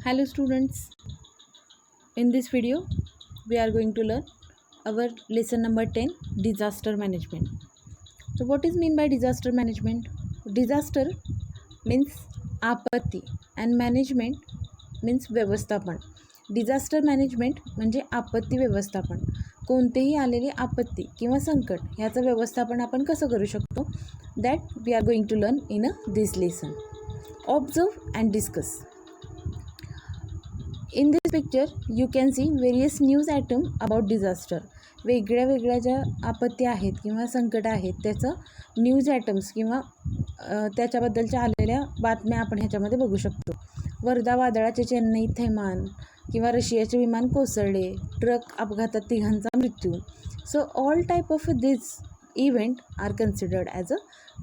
Hello students, in this video we are going to learn our lesson number 10, disaster management. So what is mean by disaster management? Disaster means आपत्ती and management means व्यवस्थापन. Disaster management म्हणजे आपत्ती व्यवस्थापन. कोणतेही आलेले आपत्ती किंवा संकट ह्याचं व्यवस्थापन आपण कसं करू शकतो, that we are going to learn in this lesson. Observe and discuss. In this picture, you can see various news item about disaster. वेगळ्या ज्या आपत्ती आहेत किंवा संकट आहेत त्याचं न्यूज आयटम्स किंवा त्याच्याबद्दलच्या आलेल्या बातम्या आपण ह्याच्यामध्ये बघू शकतो. वर्धा वादळाचे चेन्नई थैमान किंवा रशियाचे विमान कोसळले, ट्रक अपघातात तिघांचा मृत्यू. So all type of this event are considered as a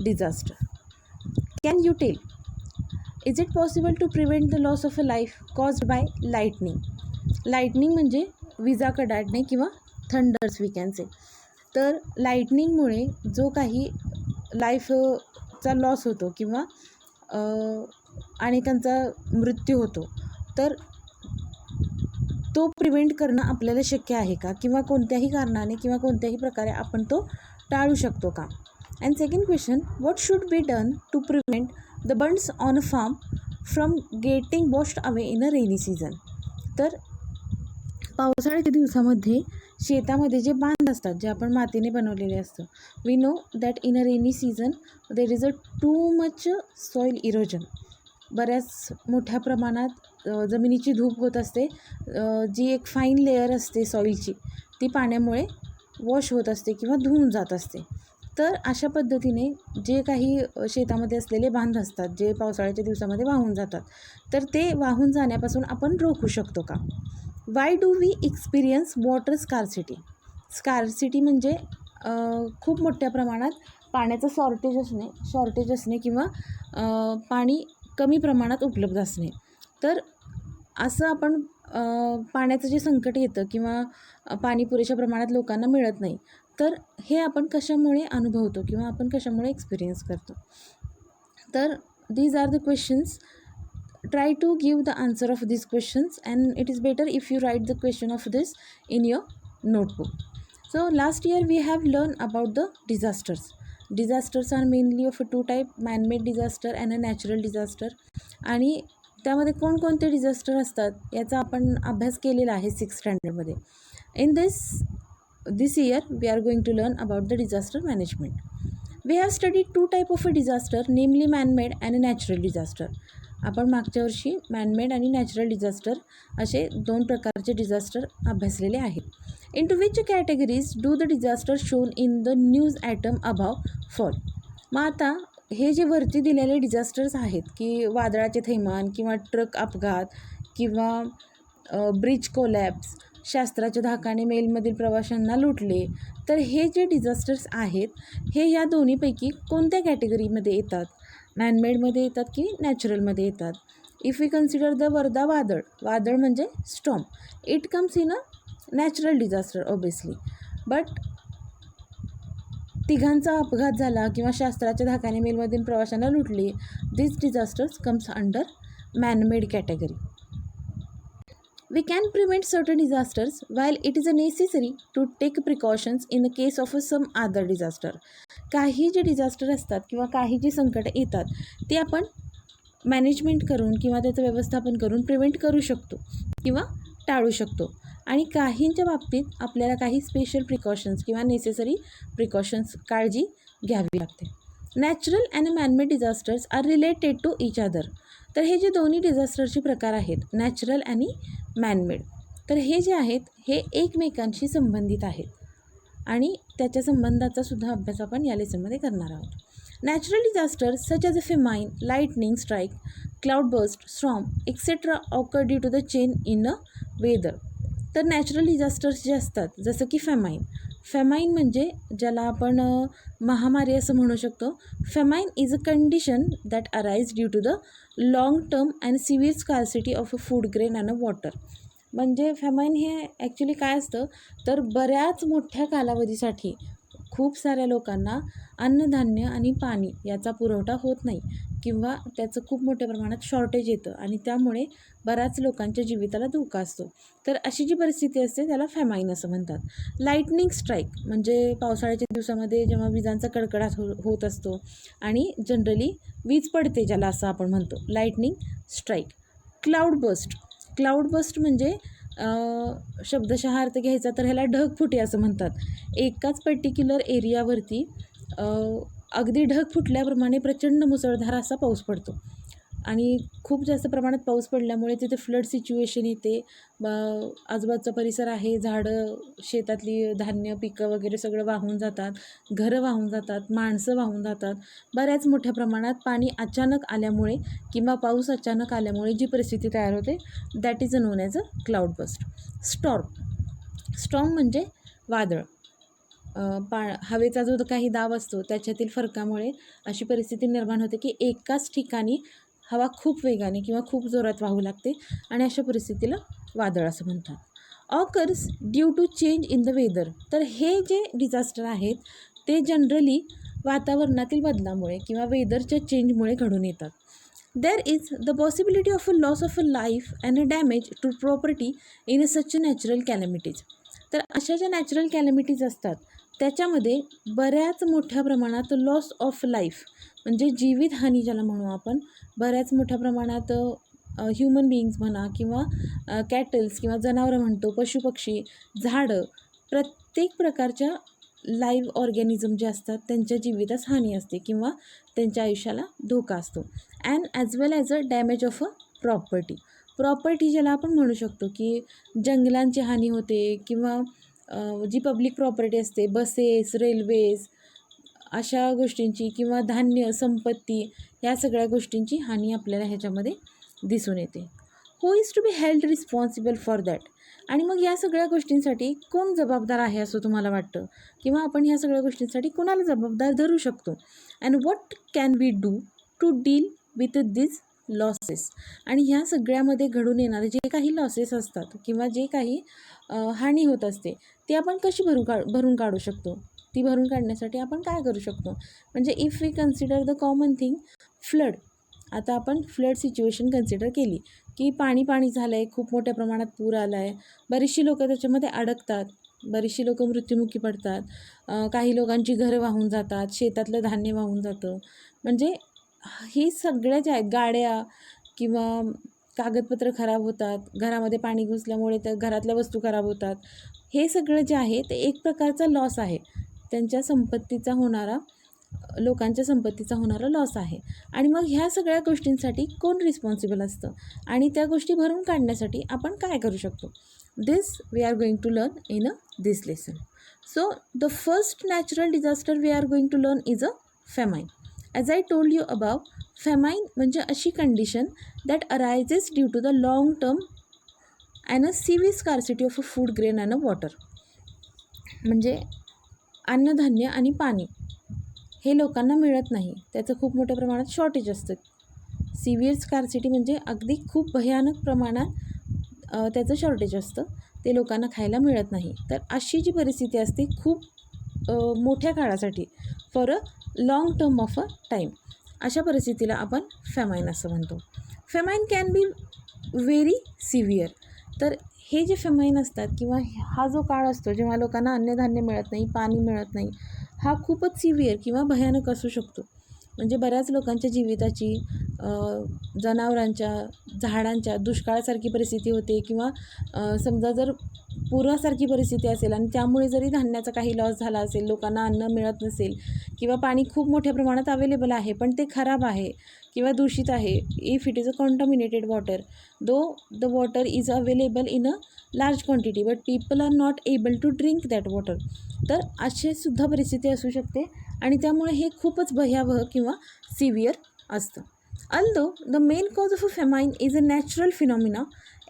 disaster. Can you tell, is it possible to prevent the loss of a life caused by lightning? Lightning म्हणजे विजा कडाडणे किंवा थंडर्स वी कॅन से. तर लाईटनिंगमुळे जो काही लाईफचा loss होतो किंवा अनेकांचा मृत्यू होतो, तर तो प्रिव्हेंट करणं आपल्याला शक्य आहे का, किंवा कोणत्याही कारणाने किंवा कोणत्याही प्रकारे आपण तो टाळू शकतो का? And second question, what should be done to prevent the burns on a farm from getting washed away in a rainy season? तर पावसाळ्याच्या दिवसामध्ये शेतामध्ये जे बांध असतात, जे आपण मातीने बनवलेले असतं, we know that in a rainy season there is a too much soil erosion. बऱ्याच मोठ्या प्रमाणात जमिनीची धूप होत असते. जी एक फाईन लेअर असते सॉईलची, ती पाण्यामुळे वॉश होत असते किंवा धुवून जात असते. तर अशा पद्धतीने जे काही शेतामध्ये असलेले बांध असतात, जे पावसाळ्याच्या दिवसामध्ये वाहून जातात, तर ते वाहून जाण्यापासून आपण रोखू शकतो का? Why do we experience water scarcity? Scarcity म्हणजे खूप मोठ्या प्रमाणात पाण्याचं शॉर्टेज असणे किंवा पाणी कमी प्रमाणात उपलब्ध असणे. तर असं आपण पाण्याचं जे संकट येतं किंवा पाणी पुरेशा प्रमाणात लोकांना मिळत नाही, तर हे आपण कशामुळे अनुभवतो किंवा आपण कशामुळे एक्सपिरियन्स करतो? तर these are the questions. Try to give the answer of these questions, and it is better if you write the question of this in your notebook. So last year we have learned about the disasters. Disasters are mainly of two type, man-made disaster and a natural disaster. आणि त्यामध्ये कोणकोणते disaster असतात याचा आपण अभ्यास केलेला आहे 6th स्टँडर्डमध्ये. In this year we are going to learn about the disaster management. We have studied two type of a disaster, namely man-made and a natural disaster. आपण मागच्या वर्षी मॅनमेड आणि नॅचरल डिझास्टर असे 2 प्रकारचे डिझास्टर अभ्यासलेले आहेत. Into which categories do the disaster shown in the news item above fall? मग आता हे जे वरती दिलेले डिझास्टर्स आहेत, की वादळाचे थैमान किंवा ट्रक अपघात किंवा ब्रिज कोलॅप्स, शास्त्राच्या धाकाने मेलमधील प्रवाशांना लुटले, तर हे जे डिझास्टर्स आहेत हे या दोन्हीपैकी कोणत्या कॅटेगरीमध्ये येतात? मॅनमेडमध्ये येतात की नॅचरलमध्ये येतात? If we consider the Wardha वादळ म्हणजे storm, it comes in a natural disaster obviously. But तिघांचा अपघात झाला किंवा शास्त्राच्या धाकाने मेलमधील प्रवाशांना लुटले, this disasters comes under manmade category. We can prevent certain disasters while it is necessary to take precautions in the case of some other disaster. काही जे डिझास्टर असतात किंवा काही जी संकट येतात ते आपण मॅनेजमेंट करून किंवा त्याचं व्यवस्थापन करून प्रिव्हेंट करू शकतो किंवा टाळू शकतो. आणि काहींच्या बाबतीत आपल्याला काही स्पेशल प्रिकॉशन्स किंवा नेसेसरी प्रिकॉशन्स काळजी घ्यावी लागते. Natural and manmade disasters are related to each other. तर हे जे दोन्ही डिझास्टरचे प्रकार आहेत, नॅचरल आणि मॅनमेड, तर हे जे आहेत हे एकमेकांशी संबंधित आहेत आणि त्याच्या संबंधाचा सुद्धा अभ्यास आपण या लेसनमध्ये करणार आहोत. Natural disasters such as a famine, lightning strike, cloud burst, storm etcetera occur due to the change in a weather. तर नॅचरल डिझास्टर्स जे असतात जसं की फेमाईन म्हणजे ज्याला आपण महामारी असं म्हणू शकतो. Famine is a condition that arise due to the long term and severe scarcity of a food grain and a water. म्हणजे फेमाईन हे ॲक्च्युली काय असतं, तर बऱ्याच मोठ्या कालावधीसाठी खूप साऱ्या लोकांना अन्नधान्य आणि पाणी याचा पुरवठा होत नाही किंवा त्याचं खूप मोठ्या प्रमाणात शॉर्टेज येतं आणि त्यामुळे बऱ्याच लोकांच्या जीविताला धोका असतो. तर अशी जी परिस्थिती असते त्याला फॅमाईन असं म्हणतात. लाईटनिंग स्ट्राईक म्हणजे पावसाळ्याच्या दिवसामध्ये जेव्हा विजांचा कडकडाट होत असतो आणि जनरली वीज पडते ज्याला असं आपण म्हणतो लाईटनिंग स्ट्राईक. क्लाउड बस्ट म्हणजे शब्दशः अर्थ घ्यायचा तर ह्याला ढगफुटी असं म्हणतात. एकाच पर्टिक्युलर एरियावरती अगदी ढग फुटल्याप्रमाणे प्रचंड मुसळधार असा पाऊस पडतो आणि खूप जास्त प्रमाणात पाऊस पडल्यामुळे तिथे फ्लड सिच्युएशन येते. आजूबाजूचा परिसर आहे, झाडं, शेतातली धान्य पिकं वगैरे सगळं वाहून जातात, घरं वाहून जातात, माणसं वाहून जातात. बऱ्याच मोठ्या प्रमाणात पाणी अचानक आल्यामुळे किंवा पाऊस अचानक आल्यामुळे जी परिस्थिती तयार होते that is non as a cloud burst. Storm म्हणजे वादळ. हवेचा जो काही दाब असतो त्याच्यातील फरकामुळे अशी परिस्थिती निर्माण होते की एकाच ठिकाणी हवा खूप वेगाने किंवा खूप जोरात वाहू लागते आणि अशा परिस्थितीला वादळ असं म्हणतात. Occurs due to change in the weather. तर हे जे डिझास्टर आहेत ते जनरली वातावरणातील बदलामुळे किंवा वेदरच्या चेंजमुळे घडून येतात. There is the possibility of a loss of a life and a damage to property in a such natural calamities. तर अशा ज्या नॅचरल कॅलॅमिटीज असतात त्याच्यामध्ये बऱ्याच मोठ्या प्रमाणात लॉस ऑफ लाईफ म्हणजे जीवितहानी ज्याला म्हणू आपण, बऱ्याच मोठ्या प्रमाणात ह्युमन बिईंग्स म्हणा किंवा कॅटल्स किंवा जनावरं म्हणतो, पशुपक्षी, झाडं, प्रत्येक प्रकारच्या लाईव्ह ऑर्गॅनिझम जे असतात त्यांच्या जीवितास हानी असते किंवा त्यांच्या आयुष्याला धोका असतो. And as well as a damage of a property ज्याला आपण म्हणू शकतो की जंगलांची हानी होते किंवा जी पब्लिक प्रॉपर्टी असते, बसेस, रेल्वेज अशा गोष्टींची किंवा धान्य, संपत्ती या सगळ्या गोष्टींची हानी आपल्याला ह्याच्यामध्ये दिसून येते. Who is to be held responsible for that. आणि मग या सगळ्या गोष्टींसाठी कोण जबाबदार आहे असं तुम्हाला वाटतं किंवा आपण ह्या सगळ्या गोष्टींसाठी कोणाला जबाबदार धरू शकतो. And what can we do to deal with this losses. आणि ह्या सगळ्यामध्ये घडून येणारे जे काही लॉसेस असतात किंवा जे काही हानी होत असते ती आपण कशी भरून काढू शकतो. ती भरून काढण्यासाठी आपण काय करू शकतो म्हणजे if we consider the common thing flood. आता आपण फ्लड सिच्युएशन कन्सिडर केली की पाणी झालं आहे, खूप मोठ्या प्रमाणात पूर आला आहे, बरीचशी लोकं त्याच्यामध्ये अडकतात, बरीचशी लोकं मृत्युमुखी पडतात, काही लोकांची घरं वाहून जातात, शेतातलं धान्य वाहून जातं. म्हणजे ही सगळ्या ज्या आहेत गाड्या किंवा कागदपत्र खराब होतात, घरामध्ये पाणी घुसल्यामुळे त्या घरातल्या वस्तू खराब होतात. हे सगळं जे आहे ते एक प्रकारचा लॉस आहे, त्यांच्या संपत्तीचा होणारा, लोकांच्या संपत्तीचा होणारा लॉस आहे. आणि मग ह्या सगळ्या गोष्टींसाठी कोण रिस्पॉन्सिबल असतं आणि त्या गोष्टी भरून काढण्यासाठी आपण काय करू शकतो. This we are going to learn in this lesson. So the first natural disaster we are going to learn is a famine. As I told you above, famine म्हणजे अशी condition that arises due to the long term and a severe scarcity of a food grain and a water. म्हणजे अन्नधान्य आणि पाणी हे लोकांना मिळत नाही, त्याचं खूप मोठ्या प्रमाणात शॉर्टेज असतं. सिव्हिअर स्कार्सिटी म्हणजे अगदी खूप भयानक प्रमाणात त्याचं शॉर्टेज असतं, ते लोकांना खायला मिळत नाही. तर अशी जी परिस्थिती असते खूप मोठ्या काळासाठी, for a long term of a time, अशा परिस्थितीला आपण फॅमाईन असं म्हणतो. फॅमाईन कॅन बी व्हेरी सिव्हिअर. तर हे जे फॅमाईन असतात किंवा हा जो काळ असतो जेव्हा लोकांना अन्नधान्य मिळत नाही, पाणी मिळत नाही, हा खूपच सिव्हिअर किंवा भयानक असू शकतो. म्हणजे बऱ्याच लोकांच्या जीविताची, जनावरांच्या, झाडांच्या दुष्काळासारखी परिस्थिती होते किंवा समजा जर पुरासारखी परिस्थिती असेल आणि त्यामुळे जरी धान्याचा काही लॉस झाला असेल, लोकांना अन्न मिळत नसेल किंवा पाणी खूप मोठ्या प्रमाणात अवेलेबल आहे पण ते खराब आहे किंवा दूषित आहे, if it is a contaminated water, though the water is available in a large quantity but people are not able to drink that water. तर अशीसुद्धा परिस्थिती असू शकते आणि त्यामुळे हे खूपच भयावह किंवा सिव्हिअर असतं. Although the main cause of a famine is a natural phenomena,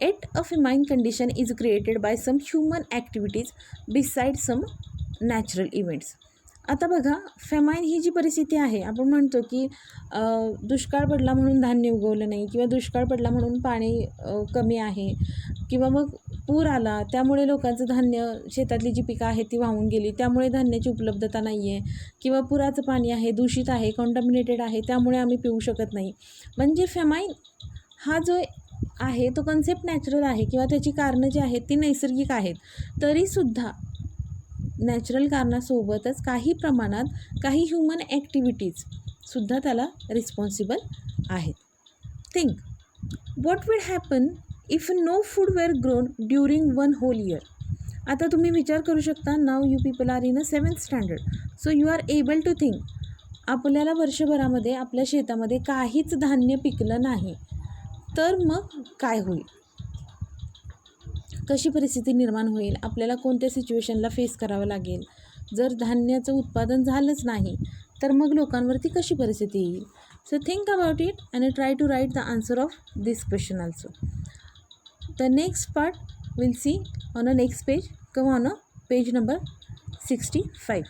yet a famine condition is created by some human activities besides some natural events. आता बघा, फेमाईन ही जी परिस्थिती आहे, आपण म्हणतो की दुष्काळ पडला म्हणून धान्य उगवलं नाही किंवा दुष्काळ पडला म्हणून पाणी कमी आहे किंवा मग पूर आला त्यामुळे लोकांचं धान्य, शेतातली जी पिकं आहेत ती वाहून गेली, त्यामुळे धान्याची उपलब्धता नाही आहे किंवा पुराचं पाणी आहे, दूषित आहे, कॉन्टॅमिनेटेड आहे, त्यामुळे आम्ही पिऊ शकत नाही. म्हणजे फेमाईन हा जो आहे तो कन्सेप्ट नॅचरल आहे किंवा त्याची कारणं जी आहेत ती नैसर्गिक आहेत. तरीसुद्धा नॅचरल कारणासोबतच काही प्रमाणात काही ह्युमन ॲक्टिव्हिटीजसुद्धा त्याला रिस्पॉन्सिबल आहेत. Think, what will happen if no food were grown during 1 whole year. आता तुम्ही विचार करू शकता, now you people are in a 7th standard, so you are able to think. आपल्याला वर्षभरामध्ये आपल्या शेतामध्ये काहीच धान्य पिकलं नाही तर मग काय होईल, कशी परिस्थिती निर्माण होईल, आपल्याला कोणत्या सिच्युएशनला फेस करावं लागेल. जर धान्याचं उत्पादन झालंच नाही तर मग लोकांवरती कशी परिस्थिती येईल. So think about it and try to write the answer of this question also. The next part will see on a next page. Come on a page number 65.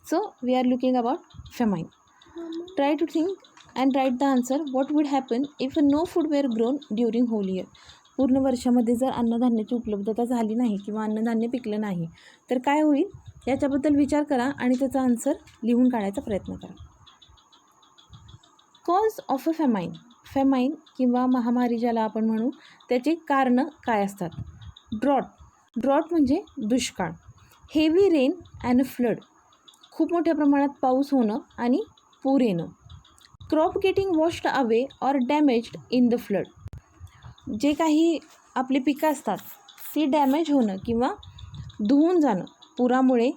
So we are looking about famine. Try to think and write the answer. What would happen if no food were grown during whole year? पूर्ण वर्षामध्ये जर अन्नधान्याची उपलब्धता झाली नाही किंवा अन्नधान्य पिकलं नाही तर काय होईल, याच्याबद्दल विचार करा आणि त्याचा आन्सर लिहून काढायचा प्रयत्न करा. Cause of a famine. Famine किंवा महामारी ज्याला आपण म्हणू, त्याचे कारणं काय असतात. ड्रॉट म्हणजे दुष्काळ. हेवी रेन अँड फ्लड, खूप मोठ्या प्रमाणात पाऊस होणं आणि पूर येणं. Crop getting washed away or damaged in the flood, जे काही आपली पिकं असतात ती डॅमेज होणं किंवा धुवून जाणं पुरामुळे.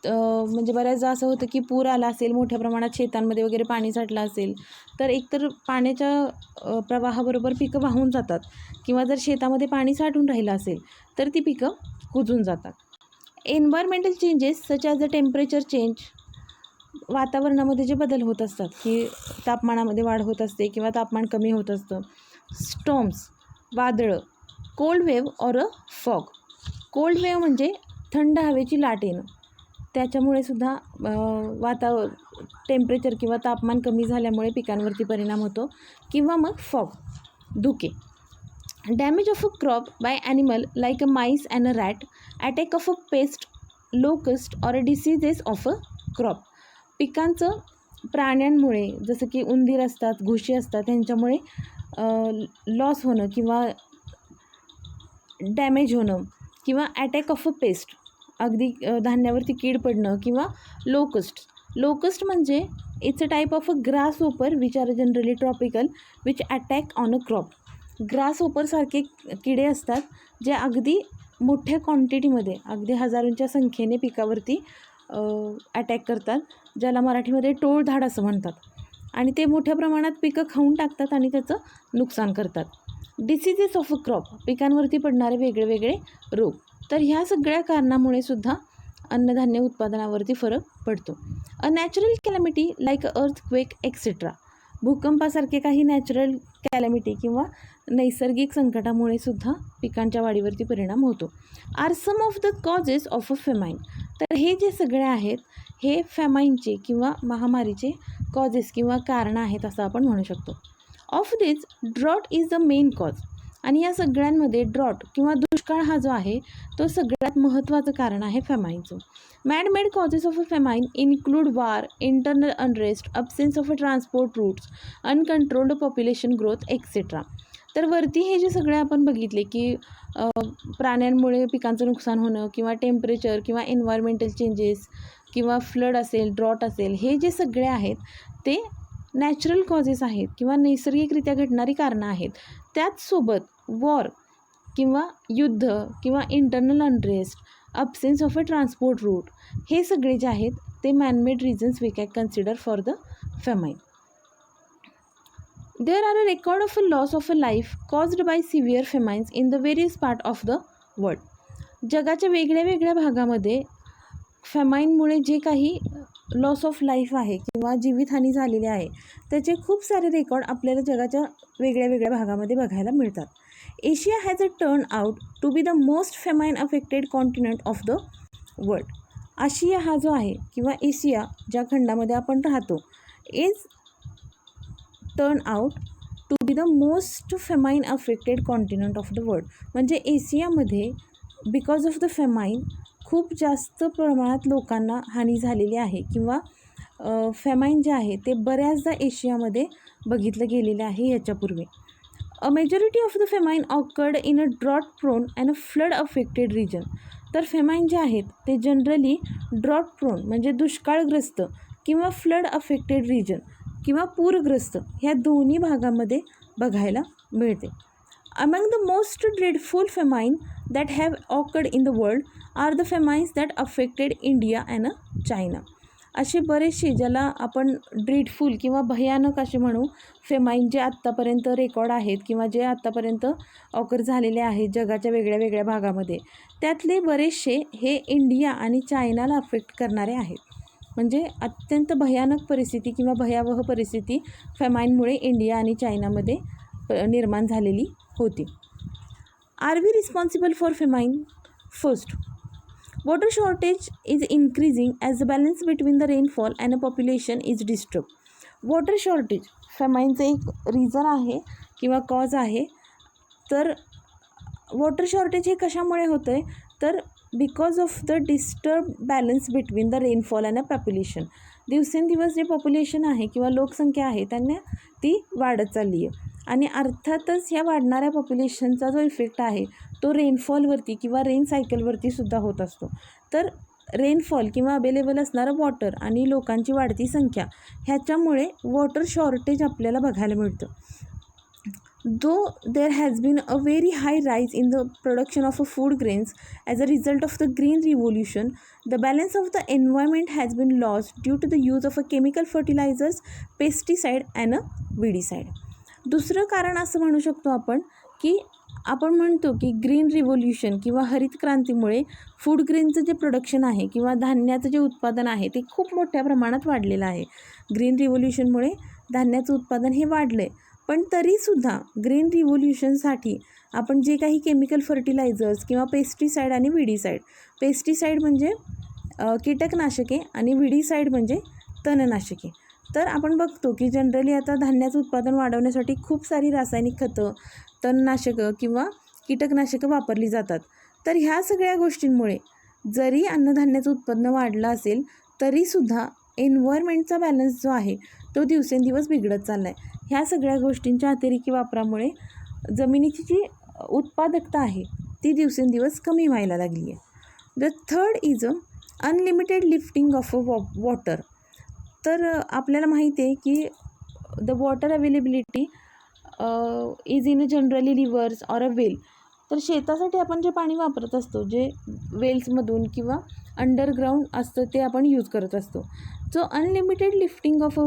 म्हणजे बऱ्याचदा असं होतं की पूर आला असेल, मोठ्या प्रमाणात शेतांमध्ये वगैरे पाणी साठलं असेल तर एकतर पाण्याच्या प्रवाहाबरोबर पिकं वाहून जातात किंवा जर शेतामध्ये पाणी साठून राहिलं असेल तर ती पिकं कुजून जातात. Environmental changes such as the temperature change, वातावरणामध्ये जे बदल होत असतात की तापमानामध्ये वाढ होत असते किंवा तापमान कमी होत असतं. स्टॉर्म्स, वादळं. Cold wave or a fog. Cold wave म्हणजे थंड हवेची लाट येणं, त्याच्यामुळे सुद्धा टेम्परेचर किंवा तापमान कमी झाल्यामुळे पिकांवरती परिणाम होतो. किंवा मग फॉग, धुके. Damage of a crop by animal like a mice and a rat. Attack of a pest, locust or a diseases of a crop. पिकांचं प्राण्यांमुळे, जसं की उंदीर असतात, घुशी असतात, त्यांच्यामुळे लॉस होणं किंवा डॅमेज होणं. किंवा अटॅक ऑफ अ पेस्ट, अगदी धान्यावरती कीड पडणं. किंवा लोकस्ट म्हणजे it's a type of a grasshopper which are generally tropical which attack on a crop. ग्रास ओपरसारखे किडे असतात जे अगदी मोठ्या क्वांटिटीमध्ये, अगदी हजारोंच्या संख्येने पिकावरती अटॅक करतात, ज्याला मराठीमध्ये टोळधाड असं म्हणतात. आणि ते मोठ्या प्रमाणात पिकं खाऊन टाकतात आणि त्याचं नुकसान करतात. डिसीजेस ऑफ अ क्रॉप, पिकांवरती पडणारे वेगळे वेगळे रोग. तर ह्या सगळ्या कारणामुळे सुद्धा अन्नधान्य उत्पादनावरती फरक पडतो. A natural calamity like earthquake etcetera. भूकंपासारखे काही नॅचरल कॅलॅमिटी किंवा नैसर्गिक संकटामुळे सुद्धा पिकांच्या वाढीवरती परिणाम होतो. Are some of the causes of a famine. तर हे जे सगळे आहेत हे फेमाईनचे किंवा महामारीचे कॉजेस किंवा कारणं आहेत असं आपण म्हणू शकतो. Of this drought is the main cause. आणि या सगळ्यांमध्ये ड्रॉट किंवा दुष्काळ हा जो आहे तो सगळ्यात महत्त्वाचं कारण आहे फेमाईनचं. Mad causes of a famine include war, internal unrest, absence of a transport routes, uncontrolled population growth etcetera. तर वरती हे जे सगळे आपण बघितले की प्राण्यांमुळे पिकांचं नुकसान होणं किंवा टेम्परेचर किंवा एन्व्हायरमेंटल चेंजेस किंवा फ्लड असेल, ड्रॉट असेल, हे जे सगळे आहेत ते नॅचरल कॉजेस आहेत किंवा नैसर्गिकरित्या घडणारी कारणं आहेत. त्याचसोबत वॉर किंवा युद्ध किंवा internal unrest, absence of a transport route, हे सगळे जे आहेत ते manmade reasons we can consider for the famine. There are a record of a loss of a life caused by severe famines in the various part of the world. जगाच्या वेगळ्या वेगळ्या भागामध्ये फेमाईनमुळे जे काही लॉस ऑफ लाईफ आहे किंवा जीवितहानी झालेली आहे त्याचे खूप सारे रेकॉर्ड आपल्याला जगाच्या वेगळ्या वेगळ्या भागामध्ये बघायला मिळतात. Asia has turn out to be the most famine affected continent of the world. आशिया हा जो आहे किंवा एशिया ज्या खंडामध्ये आपण राहतो is turn out to be the most famine affected continent of the world. म्हणजे एशियामध्ये बिकॉज ऑफ द फेमाइन खूप जास्त प्रमाणात लोकांना हानी झालेली आहे किंवा फेमाइन जे आहे ते बऱ्याचदा एशियामध्ये बघितलं गेलेलं आहे याच्यापूर्वी. A majority of the famine occurred in a drought prone and a flood affected region. तर फेमाइन जे आहेत ते जनरली ड्रॉट प्रोन म्हणजे दुष्काळग्रस्त किंवा फ्लड अफेक्टेड रिजन किंवा पूरग्रस्त ह्या दोन्ही भागामध्ये बघायला मिळते. Among the most dreadful famine that have occurred in the world are the famines that affected India and China. असे बरेचसे ज्याला आपण ड्रेडफुल किंवा भयानक असे म्हणू फेमाइन जे आत्तापर्यंत रेकॉर्ड आहेत किंवा जे आत्तापर्यंत ऑकर झालेले आहेत जगाच्या वेगळ्या वेगळ्या भागामध्ये, त्यातले बरेचसे हे इंडिया आणि चायनाला अफेक्ट करणारे आहेत. म्हणजे अत्यंत भयानक परिस्थिती किंवा भयावह परिस्थिती फेमाइनमुळे इंडिया आणि चायनामध्ये निर्माण झालेली होती. Are we responsible for famine? First, water shortage is increasing as the balance between the rainfall and the population is disturbed. Water shortage फेमाइनचं एक रिझन आहे किंवा कॉज आहे. तर वॉटर शॉर्टेज हे कशामुळे होतं आहे तर because of the disturb balance between the rainfall and the population. दिवसेंदिवस जे पॉप्युलेशन आहे किंवा लोकसंख्या आहे त्यांना ती वाढत चालली आहे आणि अर्थातच ह्या वाढणाऱ्या पॉप्युलेशनचा जो इफेक्ट आहे तो रेनफॉलवरती किंवा रेन सायकलवरती सुद्धा होत असतो. तर रेनफॉल किंवा अवेलेबल असणारं वॉटर आणि लोकांची वाढती संख्या ह्याच्यामुळे वॉटर शॉर्टेज आपल्याला बघायला मिळतं. Though there has been a very high rise in the production of a food grains as a result of the green revolution, the balance of the environment has been lost due to the use of a chemical fertilisers, pesticide and a weedicide. दुसरं कारण असं म्हणू शकतो आपण की आपण म्हणतो की ग्रीन रिव्होल्यूशन किंवा हरित क्रांतीमुळे फूड ग्रेनचं जे प्रोडक्शन आहे किंवा धान्याचं जे उत्पादन आहे ते खूप मोठ्या प्रमाणात वाढलेलं आहे. ग्रीन रिव्होल्यूशनमुळे धान्याचं उत्पादन हे वाढलं आहे. पण तरीसुद्धा ग्रीन रिव्होल्यूशनसाठी आपण जे काही केमिकल फर्टिलायझर्स किंवा पेस्टिसाइड आणि विडीसाइड, पेस्टिसाइड म्हणजे कीटकनाशके आणि विडीसाइड म्हणजे तणनाशके. तर आपण बघतो की जनरली आता धान्याचं उत्पादन वाढवण्यासाठी खूप सारी रासायनिक खतं, तणनाशकं किंवा कीटकनाशकं वापरली जातात. तर ह्या सगळ्या गोष्टींमुळे जरी अन्नधान्याचं उत्पन्न वाढलं असेल तरीसुद्धा एन्व्हायरमेंटचा बॅलन्स जो आहे तो दिवसेंदिवस बिघडत चालला आहे. ह्या सगळ्या गोष्टींच्या अतिरेकी वापरामुळे जमिनीची जी उत्पादकता आहे ती दिवसेंदिवस कमी व्हायला लागली आहे. The third is unlimited lifting of a water. तर आपल्याला माहिती आहे की the water availability is in generally reverse or a well. तर शेतासाठी आपण जे पाणी वापरत असतो जे वेल्समधून किंवा अंडरग्राऊंड असतं ते आपण यूज करत असतो. जो unlimited lifting of a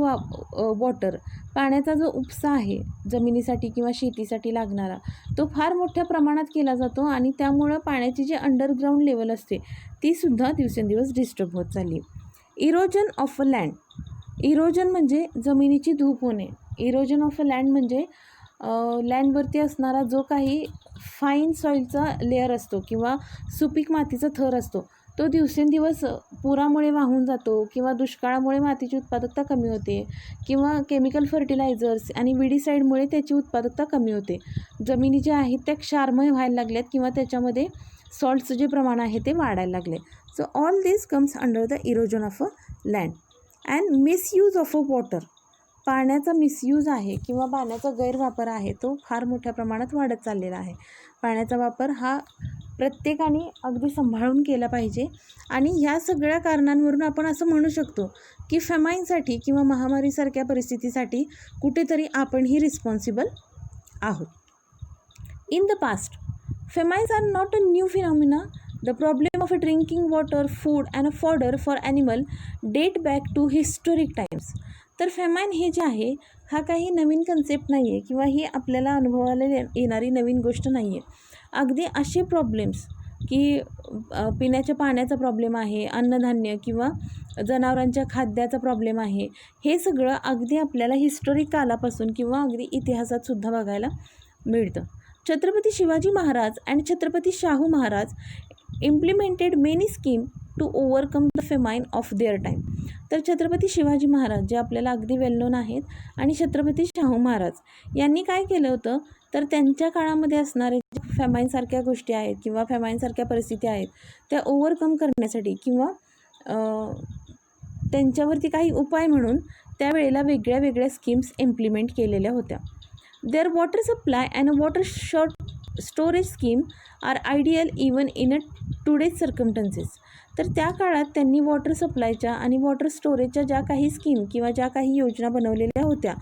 water, पाण्याचा जो उपसा आहे जमिनीसाठी किंवा शेतीसाठी लागणारा तो फार मोठ्या प्रमाणात केला जातो आणि त्यामुळं पाण्याची जी अंडरग्राऊंड लेवल असते तीसुद्धा दिवसेंदिवस डिस्टर्ब होत चालली. Erosion of a land. Erosion म्हणजे जमिनीची धूप होणे. इरोजन ऑफ अ लँड म्हणजे लँडवरती असणारा जो काही फाईन सॉईलचा लेअर असतो किंवा सुपीक मातीचा थर असतो तो दिवसेंदिवस पुरामुळे वाहून जातो किंवा दुष्काळामुळे मातीची उत्पादकता कमी होते किंवा केमिकल फर्टिलायझर्स आणि विडीसाईडमुळे त्याची उत्पादकता कमी होते. जमिनी ज्या आहेत त्या क्षारमय व्हायला लागल्यात किंवा त्याच्यामध्ये सॉल्टचं जे प्रमाण आहे ते वाढायला लागले. So all this comes under the erosion of a land. And misuse of a water. पाण्याचा मिसयूज आहे किंवा पाण्याचा गैरवापर आहे तो फार मोठ्या प्रमाणात वाढत चाललेला आहे. पाण्याचा वापर हा प्रत्येकाने अगदी सांभाळून केला पाहिजे आणि ह्या सगळ्या कारणांवरून आपण असं म्हणू शकतो की फेमाईनसाठी किंवा महामारीसारख्या परिस्थितीसाठी कुठेतरी आपणही रिस्पॉन्सिबल आहोत. In the past famines are not a new phenomena. The problem of drinking water, food and fodder for animal date back to historic times. तर फेमाईन हे जे आहे हा काही नवीन कन्सेप्ट नाही आहे किंवा ही आपल्याला अनुभवायला येणारी नवीन गोष्ट नाही आहे. अगदी असे प्रॉब्लेम्स की पिण्याच्या पाण्याचा प्रॉब्लेम आहे, अन्नधान्य किंवा जनावरांच्या खाद्याचा प्रॉब्लेम आहे, हे सगळं अगदी आपल्याला हिस्टोरिक कालापासून किंवा अगदी इतिहासात सुद्धा बघायला मिळतं. Chhatrapati Shivaji Maharaj and Chhatrapati Shahu Maharaj implemented many scheme to overcome the famine of their time. तर छत्रपती शिवाजी महाराज जे आपल्याला अगदी वेल नोन आहेत आणि छत्रपती शाहू महाराज यांनी काय केलं होतं, तर त्यांच्या काळामध्ये असणारे फेमाईनसारख्या गोष्टी आहेत किंवा फेमाईनसारख्या परिस्थिती आहेत त्या ओव्हरकम करण्यासाठी किंवा त्यांच्यावरती काही उपाय म्हणून त्यावेळेला वेगळ्या वेगळ्या स्कीम्स इम्प्लिमेंट केलेल्या होत्या. Their water supply and water storage scheme are ideal even in today's circumstances. तर त्या काळात त्यांनी वॉटर सप्लायच्या आणि वॉटर स्टोरेजच्या ज्या काही स्कीम किंवा ज्या काही योजना बनवलेल्या होत्या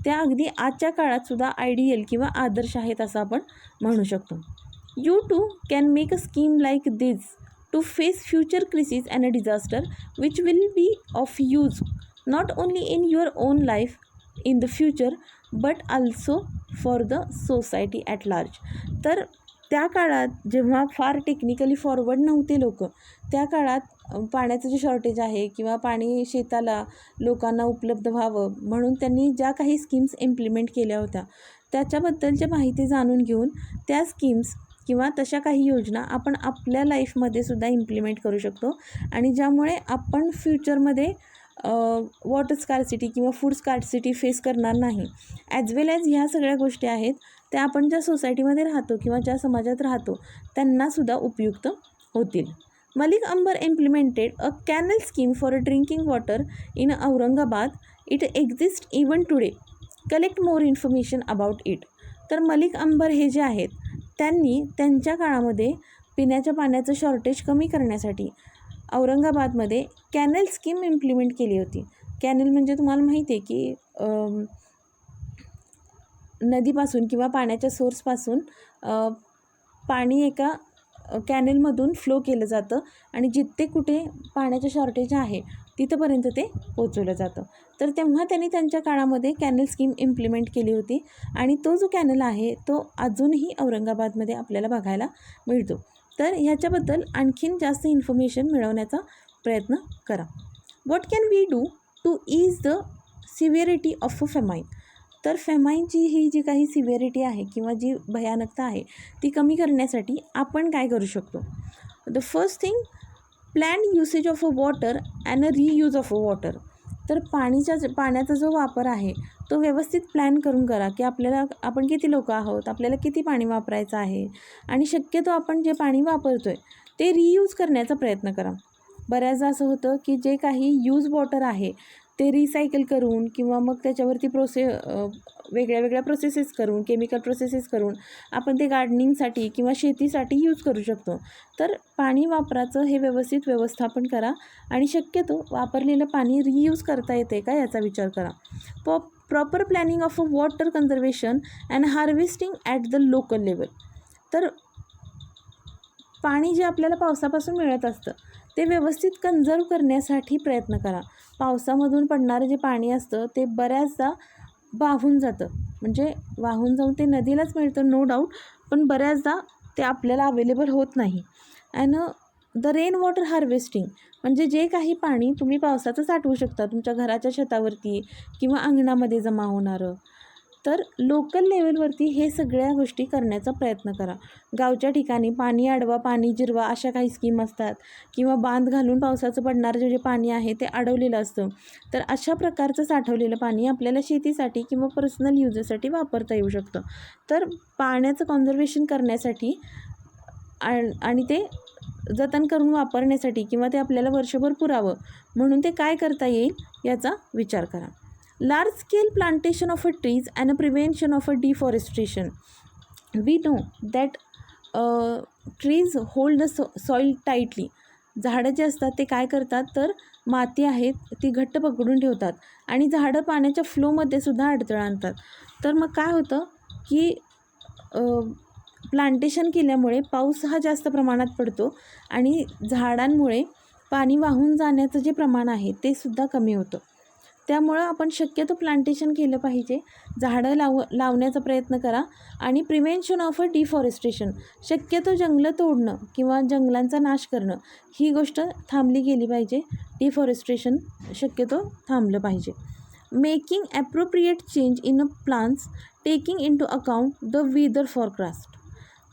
त्या अगदी आजच्या काळातसुद्धा आयडियल किंवा आदर्श आहेत असं आपण म्हणू शकतो. You too can make a scheme like this to face future crisis and a disaster which will be of use not only in your own life in the future but also for the society at large. तर त्या काळात जेव्हा फार technically forward नव्हते लोक, त्या काळात पाण्याचं जे शॉर्टेज आहे किंवा पाणी शेताला लोकांना उपलब्ध व्हावं म्हणून त्यांनी ज्या काही स्कीम्स इम्प्लिमेंट केल्या होत्या त्याच्याबद्दलची माहिती जाणून घेऊन त्या स्कीम्स किंवा तशा काही योजना आपण आपल्या लाईफमध्ये सुद्धा इम्प्लिमेंट करू शकतो आणि ज्यामुळे आपण फ्युचरमध्ये वॉटर स्कार्सिटी किंवा फूड स्कार्सिटी फेस करणार नाही. ॲज वेल ॲज ह्या सगळ्या गोष्टी आहेत त्या आपण ज्या सोसायटीमध्ये राहतो किंवा ज्या समाजात राहतो त्यांनासुद्धा उपयुक्त होतील. Malik Ambar implemented a canal scheme for drinking water in Aurangabad. It exist even today. Collect more information about it. तर मलिक अंबर हे जे आहेत त्यांनी त्यांच्या काळामध्ये पिण्याच्या पाण्याचं शॉर्टेज कमी करण्यासाठी औरंगाबादमध्ये कॅनल स्कीम इम्प्लिमेंट केली होती. कॅनल म्हणजे तुम्हाला माहिती आहे की नदीपासून किंवा पाण्याच्या सोर्सपासून पाणी एका कॅनलमधून फ्लो केलं जातं आणि जिथे कुठे पाण्याचं शॉर्टेज आहे तिथंपर्यंत ते पोचवलं जातं. तर तेव्हा त्यांनी त्यांच्या काळामध्ये कॅनल स्कीम इम्प्लिमेंट केली होती आणि तो जो कॅनल आहे तो अजूनही औरंगाबादमध्ये आपल्याला बघायला मिळतो. तर ह्याच्याबद्दल आणखीन जास्त इन्फॉर्मेशन मिळवण्याचा प्रयत्न करा. What can we do to ease the severity of a famine. तर फेमाईनची ही जी काही सिव्हिअरिटी आहे किंवा जी भयानकता आहे ती कमी करण्यासाठी आपण काय करू शकतो. The first thing, plan usage of a water and a reuse of a water. तर पाण्याचा जो वापर आहे तो व्यवस्थित प्लॅन करून करा की आपण किती लोक आहोत, आपल्याला किती पाणी वापरायचं आहे आणि शक्यतो आपण जे पाणी वापरतो आहे ते रियूज करण्याचा प्रयत्न करा. बऱ्याचदा असं होतं की जे काही यूज वॉटर आहे ते रिसायकल करून किंवा मग त्याच्यावरती वेगळ्या वेगळ्या प्रोसेसेस करून, केमिकल प्रोसेसेस करून आपण ते गार्डनिंगसाठी किंवा शेतीसाठी यूज करू शकतो. तर पाणी वापराचं हे व्यवस्थित व्यवस्थापन करा आणि शक्यतो वापरलेलं पाणी रियूज करता येते का याचा विचार करा. Proper planning of a water conservation and harvesting at the local level. तर पाणी जे आपल्याला पावसापासून मिळत असतं ते व्यवस्थित कन्झर्व करण्यासाठी प्रयत्न करा. पावसामधून पडणारं जे पाणी असतं ते बऱ्याचदा वाहून जातं, म्हणजे वाहून जाऊन ते नदीलाच मिळतं नो डाऊट, पण बऱ्याचदा ते आपल्याला अवेलेबल होत नाही. And the rain water harvesting म्हणजे जे काही पाणी तुम्ही पावसाचं साठवू शकता तुमच्या घराच्या छतावरती किंवा अंगणामध्ये जमा होणारं, तर लोकल लेवलवरती हे सगळ्या गोष्टी करण्याचा प्रयत्न करा. गावच्या ठिकाणी पाणी अडवा, पाणी जिरवा अशा काही स्कीम असतात किंवा बांध घालून पावसाचं पडणारं जे पाणी आहे ते अडवलेलं असतं. तर अशा प्रकारचं साठवलेलं पाणी आपल्याला शेतीसाठी किंवा पर्सनल युजेससाठी वापरता येऊ शकतं. तर पाण्याचं कॉन्झर्वेशन करण्यासाठी आणि ते जतन करून वापरण्यासाठी किंवा ते आपल्याला वर्षभर पुरावं म्हणून ते काय करता येईल याचा विचार करा. Large scale plantation of a trees and a prevention of a deforestation. We know that trees hold the soil tightly. झाडं जे असतात ते काय करतात तर माती आहेत ती घट्ट पकडून ठेवतात आणि झाडं पाण्याच्या फ्लोमध्ये सुद्धा अडथळा आणतात. तर मग काय होतं की प्लांटेशन केल्यामुळे पाऊस हा जास्त प्रमाणात पडतो आणि झाडांमुळे पाणी वाहून जाण्याचं जे प्रमाण आहे ते सुद्धा कमी होतं. त्यामुळं आपण शक्यतो प्लांटेशन केलं पाहिजे, झाडं लावण्याचा प्रयत्न करा आणि प्रिव्हेन्शन ऑफ अ डिफॉरेस्टेशन शक्यतो जंगलं तोडणं किंवा जंगलांचा नाश करणं ही गोष्ट थांबली गेली पाहिजे. डिफॉरेस्टेशन शक्यतो थांबलं पाहिजे. Making appropriate change in a plants taking into account the weather forecast.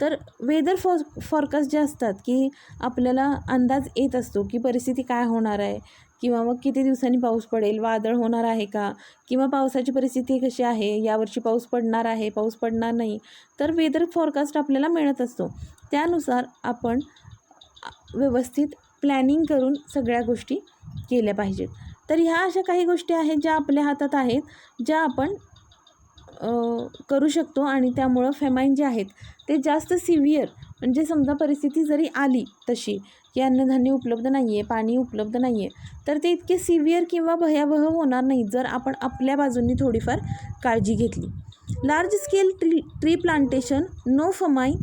तर वेदर फॉरकास्ट जे असतात की आपल्याला अंदाज येत असतो की परिस्थिती काय होणार आहे, किंवा मग किती दिवसांनी पाऊस पडेल, वादळ होणार आहे का, किंवा पावसाची परिस्थिती कशी आहे, यावर्षी पाऊस पडणार आहे, पाऊस पडणार नाही. तर वेदर फॉरकास्ट आपल्याला मिळत असतो. त्यानुसार आपण व्यवस्थित प्लॅनिंग करून सगळ्या गोष्टी केल्या पाहिजेत. तर ह्या अशा काही गोष्टी आहेत ज्या आपल्या हातात आहेत, ज्या आपण करू शकतो आणि त्यामुळं फेमाईन जे आहेत ते जास्त सिव्हिअर, म्हणजे समजा परिस्थिती जरी आली तशी की अन्नधान्य उपलब्ध नाही आहे, पाणी उपलब्ध नाही आहे, तर ते इतके सिव्हिअर किंवा भयावह होणार नाही जर आपण आपल्या बाजूंनी थोडीफार काळजी घेतली. Large scale tree plantation, no famine,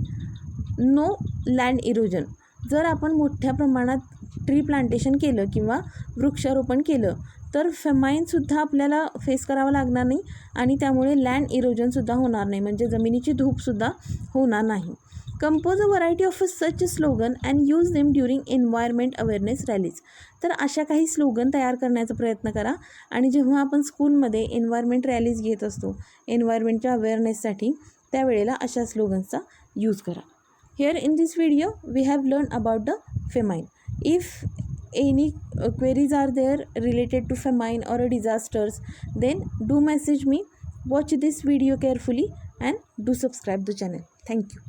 no land erosion. जर आपण मोठ्या प्रमाणात ट्री प्लांटेशन केलं किंवा वृक्षारोपण केलं तर फेमाईनसुद्धा आपल्याला फेस करावं लागणार नाही आणि त्यामुळे लँड इरोजनसुद्धा होणार नाही, म्हणजे जमिनीची धूपसुद्धा होणार नाही. Compose a variety of such slogan and use them during environment awareness rallies. तर अशा काही स्लोगन तयार करण्याचा प्रयत्न करा आणि जेव्हा आपण स्कूलमध्ये एन्व्हायरमेंट रॅलीज घेत असतो एन्व्हायरमेंटच्या अवेअरनेससाठी, त्यावेळेला अशा स्लोगन्सचा यूज करा. Here in this video we have learned about the famine. If any queries are there related to famine or disasters, then do message me. Watch this video carefully and do subscribe the channel. Thank you.